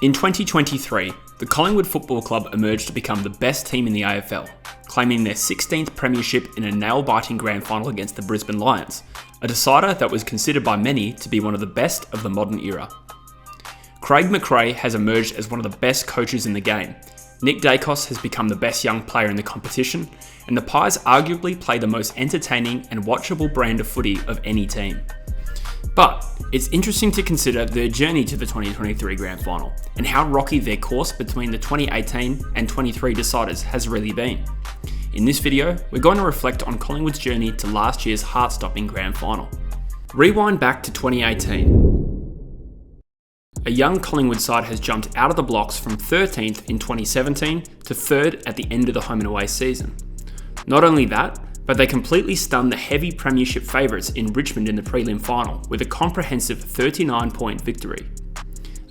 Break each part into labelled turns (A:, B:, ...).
A: In 2023, the Collingwood Football Club emerged to become the best team in the AFL, claiming their 16th premiership in a nail-biting grand final against the Brisbane Lions, a decider that was considered by many to be one of the best of the modern era. Craig McRae has emerged as one of the best coaches in the game. Nick Daicos has become the best young player in the competition, and the Pies arguably play the most entertaining and watchable brand of footy of any team. But it's interesting to consider their journey to the 2023 Grand Final and how rocky their course between the 2018 and 23 deciders has really been. In this video, we're going to reflect on Collingwood's journey to last year's heart-stopping Grand Final. Rewind back to 2018. A young Collingwood side has jumped out of the blocks from 13th in 2017 to 3rd at the end of the home and away season. Not only that, but they completely stunned the heavy premiership favourites in Richmond in the prelim final with a comprehensive 39-point victory.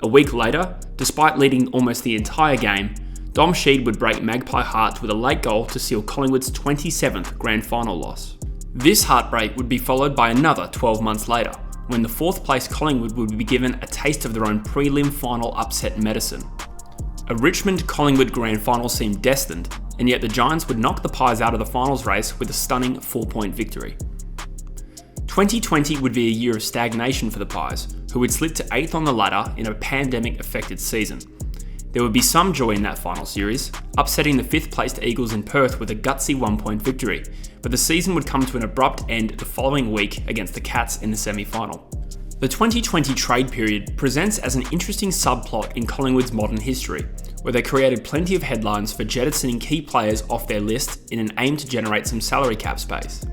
A: A week later, despite leading almost the entire game, Dom Sheed would break Magpie hearts with a late goal to seal Collingwood's 27th grand final loss. This heartbreak would be followed by another 12 months later, when the 4th place Collingwood would be given a taste of their own prelim final upset medicine. A Richmond-Collingwood grand final seemed destined, and yet the Giants would knock the Pies out of the finals race with a stunning 4-point victory. 2020 would be a year of stagnation for the Pies, who would slip to 8th on the ladder in a pandemic-affected season. There would be some joy in that final series, upsetting the 5th placed Eagles in Perth with a gutsy 1-point victory, but the season would come to an abrupt end the following week against the Cats in the semi-final. The 2020 trade period presents as an interesting subplot in Collingwood's modern history, where they created plenty of headlines for jettisoning key players off their list in an aim to generate some salary cap space.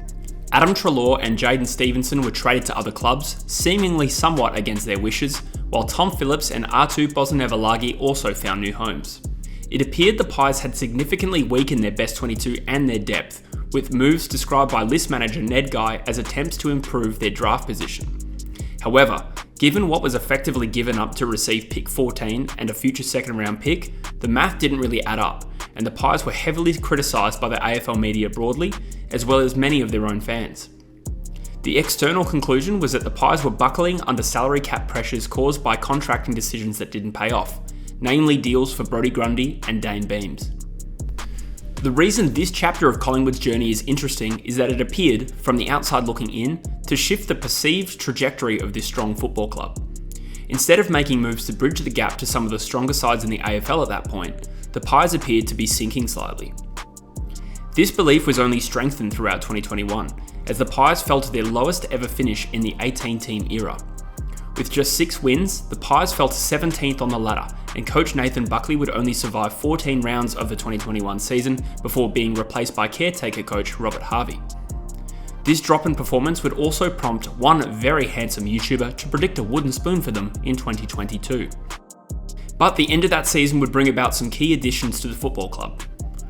A: Adam Treloar and Jaden Stevenson were traded to other clubs, seemingly somewhat against their wishes, while Tom Phillips and Artu Bosnivelagi also found new homes. It appeared the Pies had significantly weakened their best 22 and their depth, with moves described by list manager Ned Guy as attempts to improve their draft position. However, given what was effectively given up to receive pick 14 and a future second round pick, the math didn't really add up, and the Pies were heavily criticised by the AFL media broadly, as well as many of their own fans. The external conclusion was that the Pies were buckling under salary cap pressures caused by contracting decisions that didn't pay off, namely deals for Brodie Grundy and Dane Beams. The reason this chapter of Collingwood's journey is interesting is that it appeared, from the outside looking in, to shift the perceived trajectory of this strong football club. Instead of making moves to bridge the gap to some of the stronger sides in the AFL at that point, the Pies appeared to be sinking slightly. This belief was only strengthened throughout 2021, as the Pies fell to their lowest ever finish in the 18-team era. With just 6 wins, the Pies fell to 17th on the ladder, and coach Nathan Buckley would only survive 14 rounds of the 2021 season before being replaced by caretaker coach Robert Harvey. This drop in performance would also prompt one very handsome YouTuber to predict a wooden spoon for them in 2022. But the end of that season would bring about some key additions to the football club.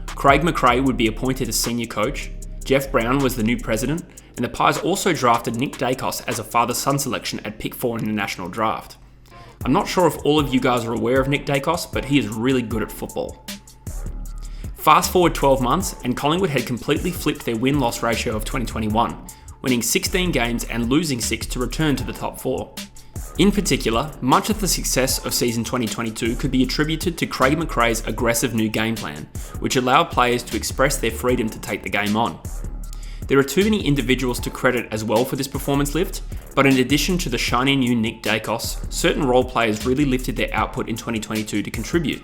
A: Craig McRae would be appointed as senior coach, Jeff Brown was the new president, and the Pies also drafted Nick Daicos as a father-son selection at pick 4 in the national draft. I'm not sure if all of you guys are aware of Nick Daicos, but he is really good at football. Fast forward 12 months, and Collingwood had completely flipped their win-loss ratio of 2021, winning 16 games and losing 6 to return to the top 4. In particular, much of the success of season 2022 could be attributed to Craig McRae's aggressive new game plan, which allowed players to express their freedom to take the game on. There are too many individuals to credit as well for this performance lift, but in addition to the shiny new Nick Daicos, certain role players really lifted their output in 2022 to contribute,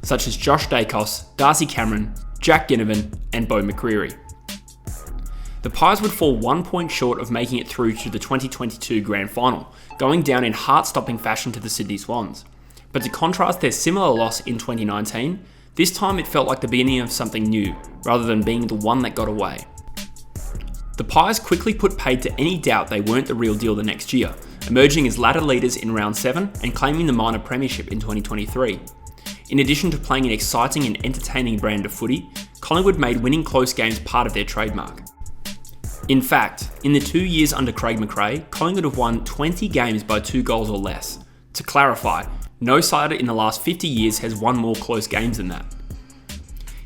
A: such as Josh Daicos, Darcy Cameron, Jack Ginnivan, and Beau McCreery. The Pies would fall 1 point short of making it through to the 2022 Grand Final, going down in heart-stopping fashion to the Sydney Swans. But to contrast their similar loss in 2019, this time it felt like the beginning of something new, rather than being the one that got away. The Pies quickly put paid to any doubt they weren't the real deal the next year, emerging as ladder leaders in round 7 and claiming the minor premiership in 2023. In addition to playing an exciting and entertaining brand of footy, Collingwood made winning close games part of their trademark. In fact, in the 2 years under Craig McRae, Collingwood have won 20 games by 2 goals or less. To clarify, no side in the last 50 years has won more close games than that.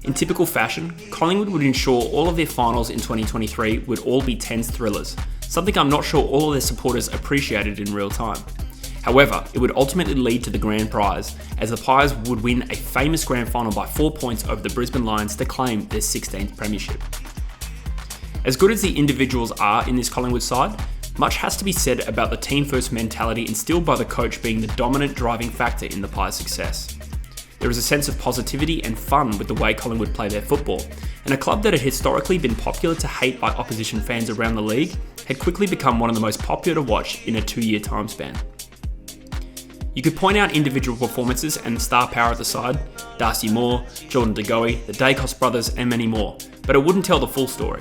A: In typical fashion, Collingwood would ensure all of their finals in 2023 would all be 10s thrillers, something I'm not sure all of their supporters appreciated in real time. However, it would ultimately lead to the grand prize, as the Pies would win a famous grand final by 4 points over the Brisbane Lions to claim their 16th premiership. As good as the individuals are in this Collingwood side, much has to be said about the team-first mentality instilled by the coach being the dominant driving factor in the Pies' success. There is a sense of positivity and fun with the way Collingwood play their football, and a club that had historically been popular to hate by opposition fans around the league had quickly become one of the most popular to watch in a 2-year time span. You could point out individual performances and the star power at the side, Darcy Moore, Jordan De Goey, the Dacos brothers and many more, but it wouldn't tell the full story.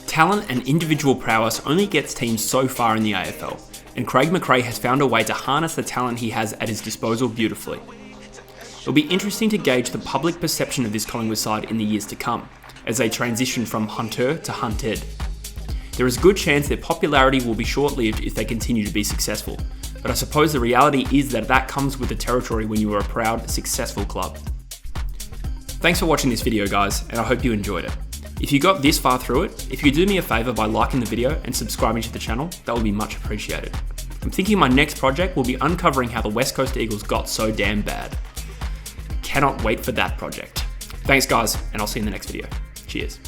A: Talent and individual prowess only gets teams so far in the AFL, and Craig McRae has found a way to harness the talent he has at his disposal beautifully. It'll be interesting to gauge the public perception of this Collingwood side in the years to come, as they transition from hunter to hunted. There is a good chance their popularity will be short-lived if they continue to be successful, but I suppose the reality is that comes with the territory when you are a proud, successful club. Thanks for watching this video, guys, and I hope you enjoyed it. If you got this far through it, if you could do me a favour by liking the video and subscribing to the channel, that would be much appreciated. I'm thinking my next project will be uncovering how the West Coast Eagles got so damn bad. Cannot wait for that project. Thanks guys, and I'll see you in the next video. Cheers.